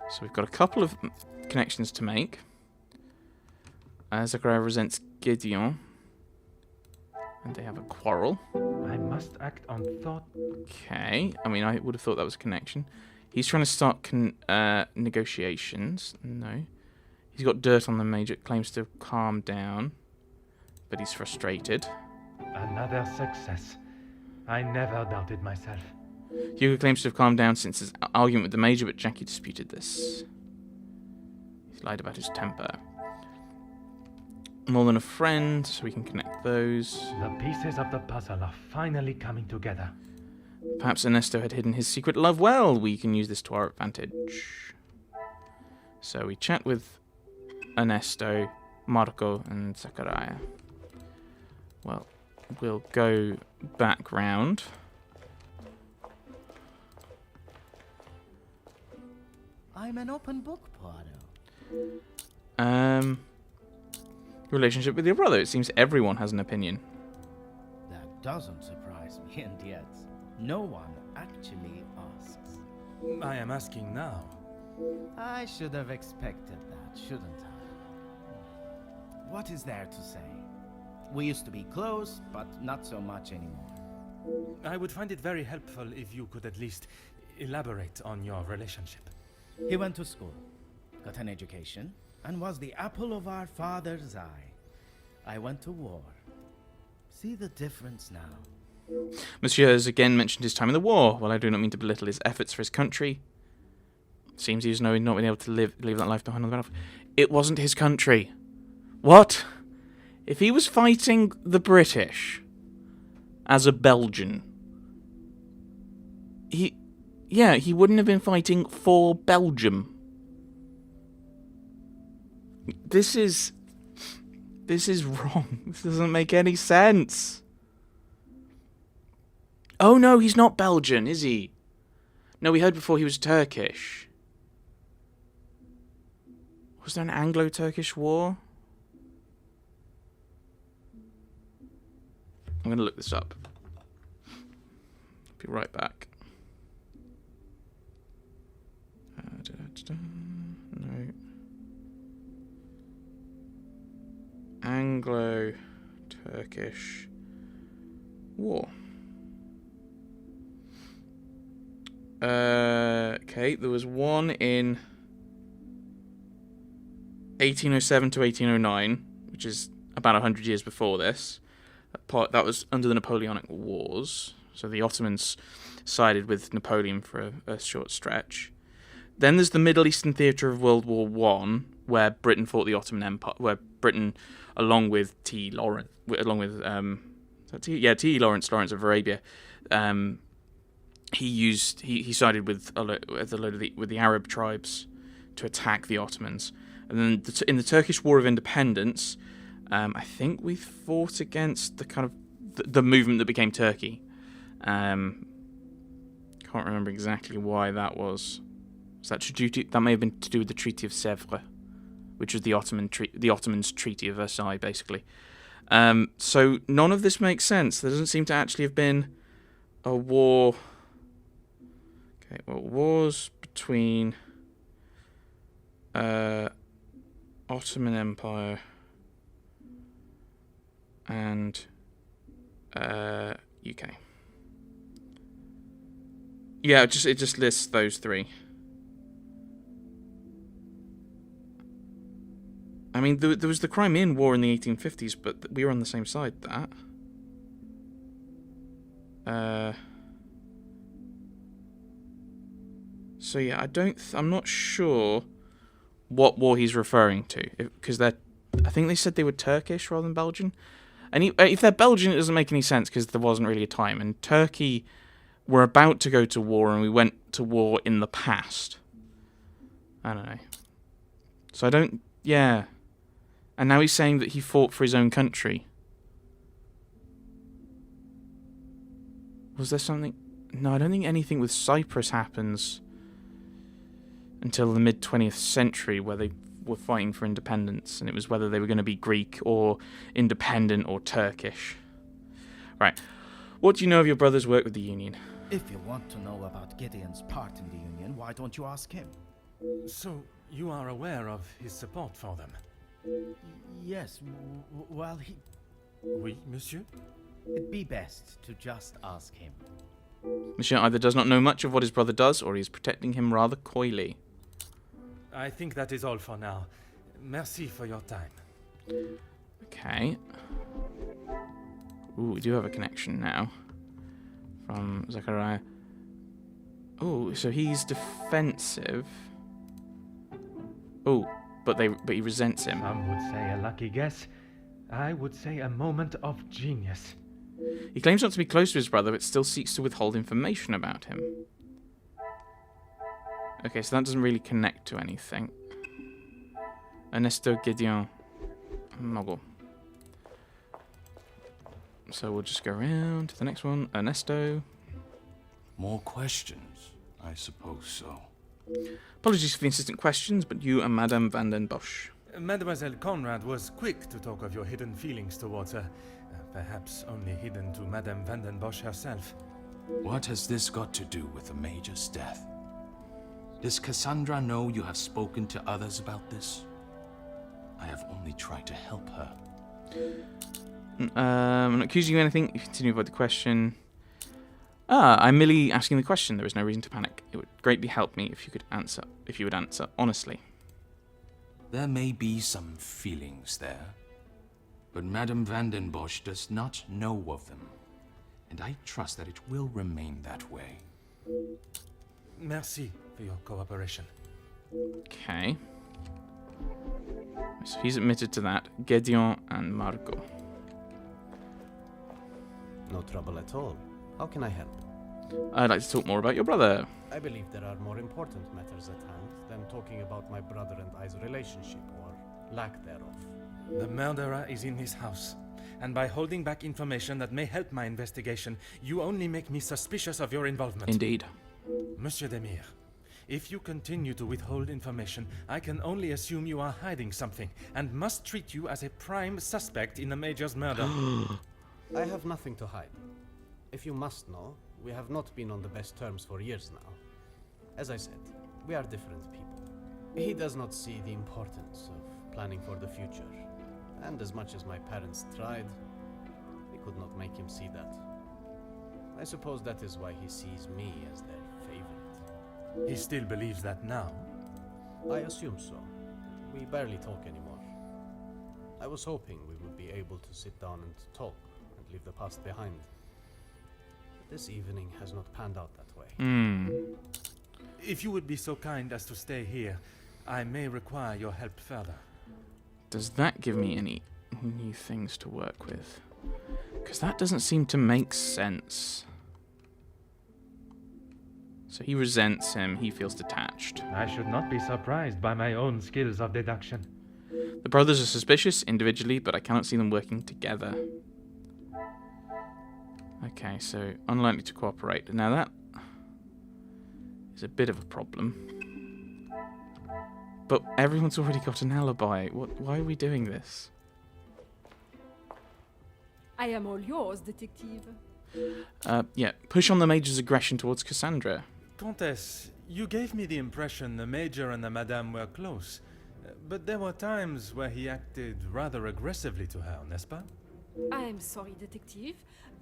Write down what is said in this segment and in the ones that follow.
So we've got a couple of connections to make. Zachariah resents Gideon. And they have a quarrel. I must act on thought. Okay. I mean, I would have thought that was a connection. He's trying to start negotiations. No. He's got dirt on the major. Claims to calm down. But he's frustrated. Another success. I never doubted myself. Hugo claims to have calmed down since his argument with the major, but Jackie disputed this. He's lied about his temper. More than a friend, so we can connect those. The pieces of the puzzle are finally coming together. Perhaps Ernesto had hidden his secret love well. We can use this to our advantage. So we chat with Ernesto, Marco, and Zachariah. Well, we'll go back round. I'm an open book, Poirot. Relationship with your brother. It seems everyone has an opinion. That doesn't surprise me, and yet no one actually asks. I am asking now. I should have expected that, shouldn't I? What is there to say? We used to be close, but not so much anymore. I would find it very helpful if you could at least elaborate on your relationship. He went to school, got an education, and was the apple of our father's eye. I went to war. See the difference now? Monsieur has again mentioned his time in the war. While I do not mean to belittle his efforts for his country, seems he was not being able to leave that life behind on the battlefield. It wasn't his country. What? If he was fighting the British as a Belgian, he wouldn't have been fighting for Belgium. This is wrong. This doesn't make any sense. Oh no, he's not Belgian, is he? No, we heard before he was Turkish. Was there an Anglo-Turkish war? I'm going to look this up. Be right back. No. Anglo-Turkish War. Okay, there was one in 1807 to 1809, which is about 100 years before this. That was under the Napoleonic Wars, so the Ottomans sided with Napoleon for a short stretch. Then there's the Middle Eastern theatre of World War One, where Britain fought the Ottoman Empire, where Britain, along with Lawrence of Arabia, he sided with the Arab tribes to attack the Ottomans. And then in the Turkish War of Independence, I think we fought against the kind of the movement that became Turkey. Can't remember exactly why that was. That may have been to do with the Treaty of Sèvres, which was the Ottomans' Treaty of Versailles, basically. So none of this makes sense. There doesn't seem to actually have been a war. Okay, well, wars between Ottoman Empire and UK. Yeah, it just lists those three. I mean, there was the Crimean War in the 1850s, but we were on the same side. So yeah, I'm not sure what war he's referring to, because I think they said they were Turkish rather than Belgian. And if they're Belgian, it doesn't make any sense because there wasn't really a time. And Turkey were about to go to war, and we went to war in the past. I don't know. So yeah. And now he's saying that he fought for his own country. Was there something? No, I don't think anything with Cyprus happens until the mid-20th century, where they were fighting for independence, and it was whether they were going to be Greek or independent or Turkish. Right. What do you know of your brother's work with the Union? If you want to know about Gideon's part in the Union, why don't you ask him? So, you are aware of his support for them? Yes, well, Oui, monsieur? it'd be best to just ask him. Monsieur either does not know much of what his brother does, or he is protecting him rather coyly. I think that is all for now. Merci for your time. Okay. Ooh, we do have a connection now. From Zachariah. Ooh, so he's defensive. Ooh, but he resents him. Some would say a lucky guess. I would say a moment of genius. He claims not to be close to his brother, but still seeks to withhold information about him. Okay, so that doesn't really connect to anything. Ernesto Gideon Mogul. So we'll just go around to the next one. Ernesto. More questions? I suppose so. Apologies for the insistent questions, but you and Madame Van den Bosch. Mademoiselle Conrad was quick to talk of your hidden feelings towards her. Perhaps only hidden to Madame Van den Bosch herself. What has this got to do with the Major's death? Does Cassandra know you have spoken to others about this? I have only tried to help her. I'm not accusing you of anything. You continue to avoid the question. I'm merely asking the question. There is no reason to panic. It would greatly help me if you could answer. If you would answer honestly. There may be some feelings there, but Madame Van den Bosch does not know of them, and I trust that it will remain that way. Merci for your cooperation. Okay. So he's admitted to that. Gedeon and Margot. No trouble at all. How can I help? I'd like to talk more about your brother. I believe there are more important matters at hand than talking about my brother and I's relationship, or lack thereof. The murderer is in his house, and by holding back information that may help my investigation, you only make me suspicious of your involvement. Indeed. Monsieur Demir, if you continue to withhold information, I can only assume you are hiding something, and must treat you as a prime suspect in the Major's murder. I have nothing to hide. If you must know, we have not been on the best terms for years now. As I said, we are different people. He does not see the importance of planning for the future, and as much as my parents tried, we could not make him see that. I suppose that is why he sees me as their favorite. He still believes that now? I assume so. We barely talk anymore. I was hoping we would be able to sit down and talk and leave the past behind. This evening has not panned out that way. If you would be so kind as to stay here, I may require your help further. Does that give me any new things to work with? Because that doesn't seem to make sense. So he resents him, he feels detached. I should not be surprised by my own skills of deduction. The brothers are suspicious individually, but I cannot see them working together. Okay, so unlikely to cooperate. Now that is a bit of a problem. But everyone's already got an alibi. Why are we doing this? I am all yours, detective. Yeah, push on the Major's aggression towards Cassandra. Countess, you gave me the impression the Major and the Madame were close. But there were times where he acted rather aggressively to her, n'est-ce pas? I am sorry, detective,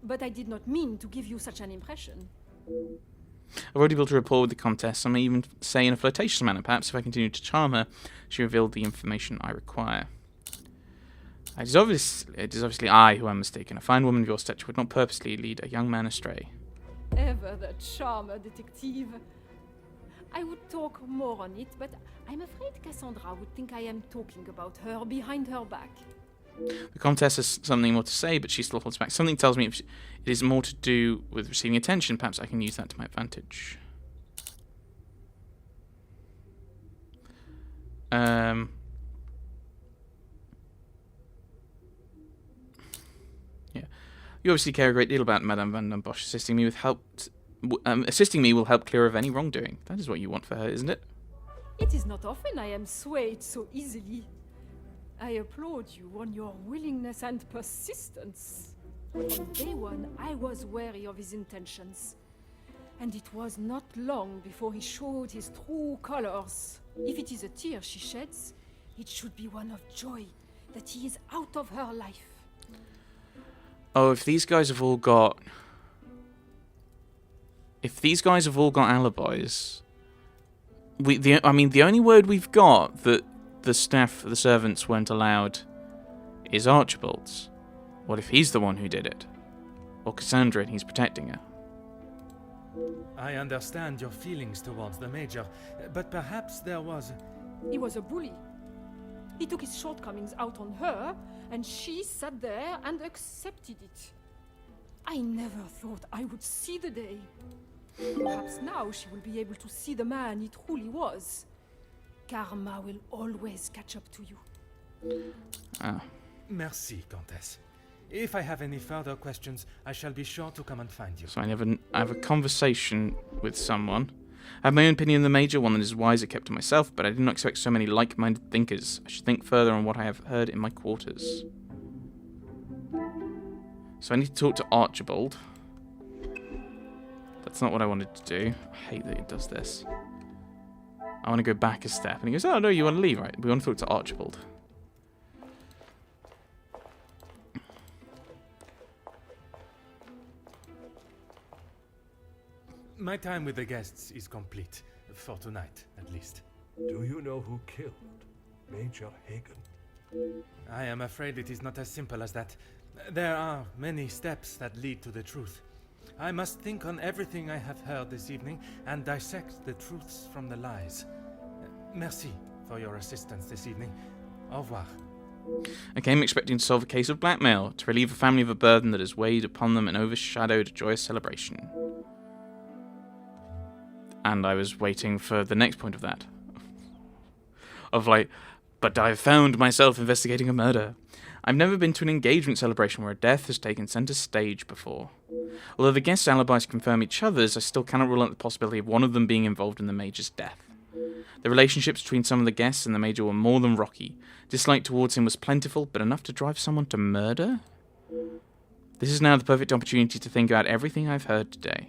but I did not mean to give you such an impression. I've already built a rapport with the Comtesse. I may even say in a flirtatious manner, perhaps if I continue to charm her, she revealed the information I require. It is obviously I who am mistaken. A fine woman of your stature would not purposely lead a young man astray. Ever the charmer, detective. I would talk more on it, but I'm afraid Cassandra would think I am talking about her behind her back. The Comtesse has something more to say, but she still holds back. Something tells me it is more to do with receiving attention. Perhaps I can use that to my advantage. Yeah. You obviously care a great deal about Madame Van den Bosch. Assisting me will help clear of any wrongdoing. That is what you want for her, isn't it? It is not often I am swayed so easily. I applaud you on your willingness and persistence. From day one, I was wary of his intentions. And it was not long before he showed his true colors. If it is a tear she sheds, it should be one of joy that he is out of her life. Oh, if these guys have all got... If these guys have all got alibis... I mean, the only word we've got that the servants weren't allowed is Archibald's. What if he's the one who did it? Or Cassandra and he's protecting her? I understand your feelings towards the Major, but perhaps there was... He was a bully. He took his shortcomings out on her, and she sat there and accepted it. I never thought I would see the day. Perhaps now she will be able to see the man he truly was. Karma will always catch up to you. Ah. Merci, Countess. If I have any further questions, I shall be sure to come and find you. So I have a conversation with someone. I have my own opinion of the Major, one that is wise, I kept to myself, but I did not expect so many like-minded thinkers. I should think further on what I have heard in my quarters. So I need to talk to Archibald. That's not what I wanted to do. I hate that it does this. I want to go back a step. And he goes, oh, no, you want to leave, right? We want to talk to Archibald. My time with the guests is complete. For tonight, at least. Do you know who killed Major Hagen? I am afraid it is not as simple as that. There are many steps that lead to the truth. I must think on everything I have heard this evening and dissect the truths from the lies. Merci for your assistance this evening. Au revoir. I came expecting to solve a case of blackmail, to relieve a family of a burden that has weighed upon them and overshadowed a joyous celebration. And I was waiting for the next point of that. Of like, but I've found myself investigating a murder. I've never been to an engagement celebration where a death has taken centre stage before. Although the guests' alibis confirm each other's, I still cannot rule out the possibility of one of them being involved in the Major's death. The relationships between some of the guests and the Major were more than rocky. Dislike towards him was plentiful, but enough to drive someone to murder? This is now the perfect opportunity to think about everything I've heard today.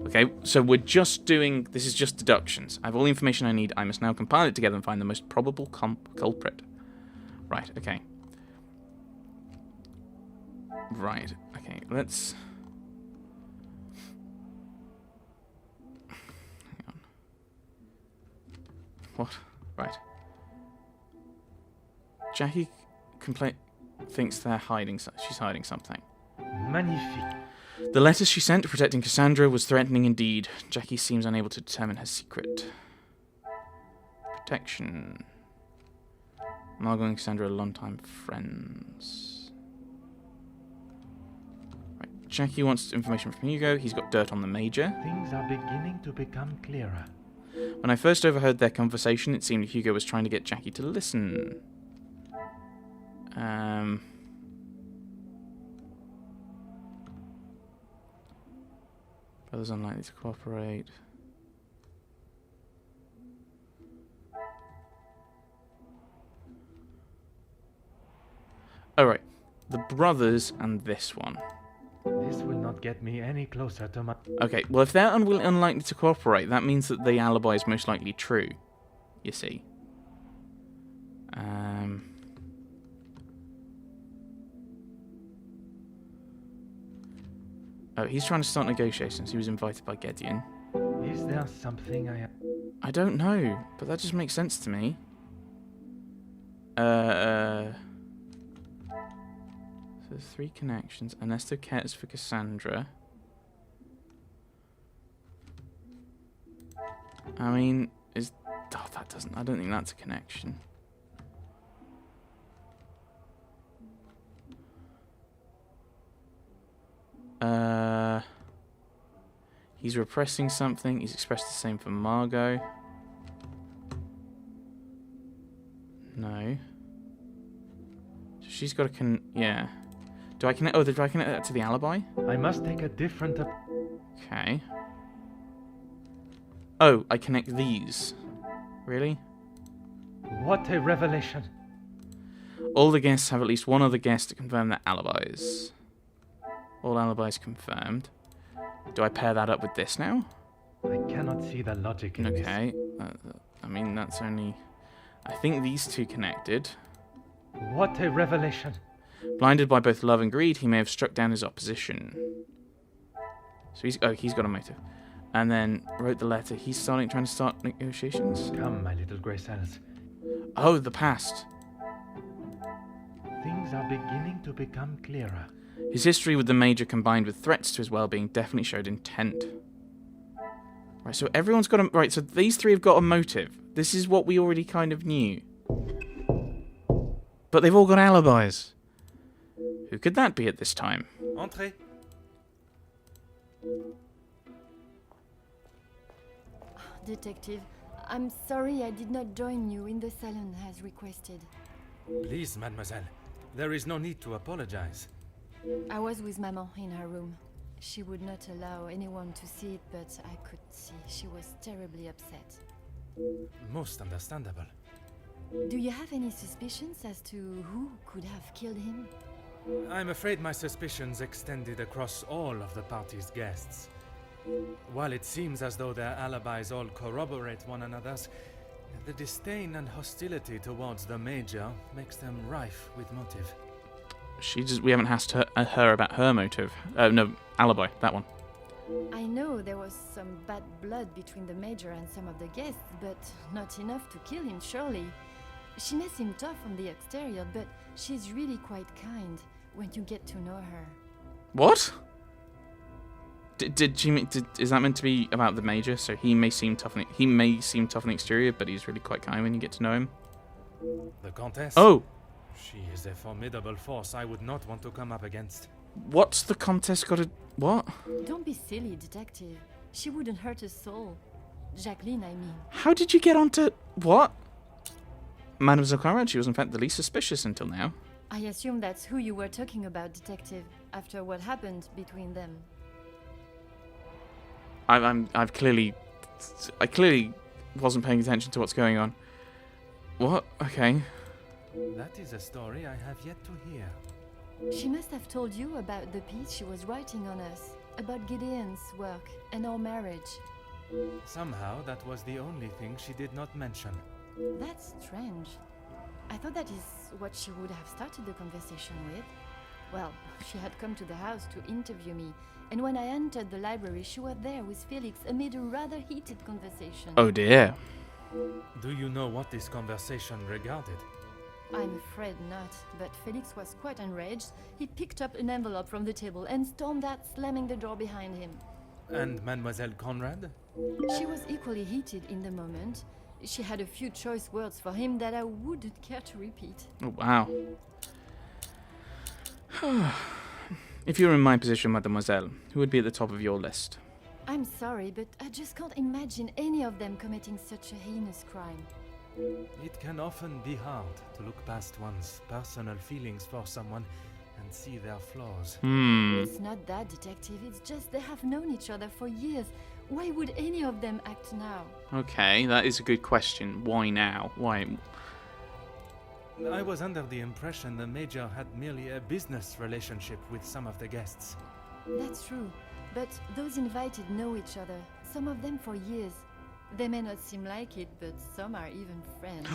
Okay, so we're just doing... This is just deductions. I have all the information I need. I must now compile it together and find the most probable culprit. Right, okay. Right, okay, let's... Hang on. What? Right. Jackie thinks they're hiding... She's hiding something. Magnifique. The letter she sent protecting Cassandra was threatening indeed. Jackie seems unable to determine her secret. Protection. Margot and Cassandra are longtime friends. Right. Jackie wants information from Hugo. He's got dirt on the Major. Things are beginning to become clearer. When I first overheard their conversation, it seemed Hugo was trying to get Jackie to listen. Brothers unlikely to cooperate. Alright. The brothers and this one. This will not get me any closer to my... Okay, well if they're unlikely to cooperate, that means that the alibi is most likely true. You see. Oh, he's trying to start negotiations. He was invited by Gideon. Is there something I don't know, but that just makes sense to me. So there's 3 connections. Ernesto cares for Cassandra. I mean, that doesn't... I don't think that's a connection. He's repressing something. He's expressed the same for Margot. No. She's got a yeah. Do I connect... Oh, do I connect that to the alibi? I must take a different... Okay. Oh, I connect these. Really? What a revelation. All the guests have at least one other guest to confirm their alibis. All alibis confirmed. Do I pair that up with this now? I cannot see the logic in this. Okay. I mean, that's only... I think these two connected. What a revelation. Blinded by both love and greed, he may have struck down his opposition. So he's got a motive. And then wrote the letter. He's trying to start negotiations. Come, my little grey cells. Oh, the past. Things are beginning to become clearer. His history with the Major combined with threats to his well-being definitely showed intent. Right, so everyone's got a... Right, so these three have got a motive. This is what we already kind of knew. But they've all got alibis. Who could that be at this time? Entrez. Detective, I'm sorry I did not join you in the salon as requested. Please, mademoiselle. There is no need to apologize. I was with Maman in her room. She would not allow anyone to see it, but I could see she was terribly upset. Most understandable. Do you have any suspicions as to who could have killed him? I'm afraid my suspicions extended across all of the party's guests. While it seems as though their alibis all corroborate one another's, the disdain and hostility towards the Major makes them rife with motive. We haven't asked her about her motive. No, alibi, that one. I know there was some bad blood between the Major and some of the guests, but not enough to kill him, surely. She may seem tough on the exterior, but she's really quite kind when you get to know her. What? Did she mean? Is that meant to be about the Major? So he may seem tough on the exterior, but he's really quite kind when you get to know him. The Countess? Oh, She is a formidable force I would not want to come up against. what's the Comtesse got to... What? Don't be silly, Detective. She wouldn't hurt a soul. Jacqueline, I mean. How did you get onto... What? Mademoiselle Conrad, she was in fact the least suspicious until now. I assume that's who you were talking about, Detective, after what happened between them. I clearly wasn't paying attention to what's going on. What? Okay. That is a story I have yet to hear. She must have told you about the piece she was writing on us, about Gideon's work and our marriage. Somehow, that was the only thing she did not mention. That's strange. I thought that is what she would have started the conversation with. Well, she had come to the house to interview me, and when I entered the library, she was there with Felix amid a rather heated conversation. Oh dear. Do you know what this conversation regarded? I'm afraid not, but Felix was quite enraged. He picked up an envelope from the table and stormed out, slamming the door behind him. And Mademoiselle Conrad? She was equally heated in the moment. She had a few choice words for him that I wouldn't care to repeat. Oh, wow. If you were in my position, mademoiselle, who would be at the top of your list? I'm sorry, but I just can't imagine any of them committing such a heinous crime. It can often be hard to look past one's personal feelings for someone and see their flaws. It's not that, Detective. It's just they have known each other for years. Why would any of them act now? Okay, that is a good question. Why now? Why? I was under the impression the Major had merely a business relationship with some of the guests. That's true, but those invited know each other, some of them for years. They may not seem like it, but some are even friends.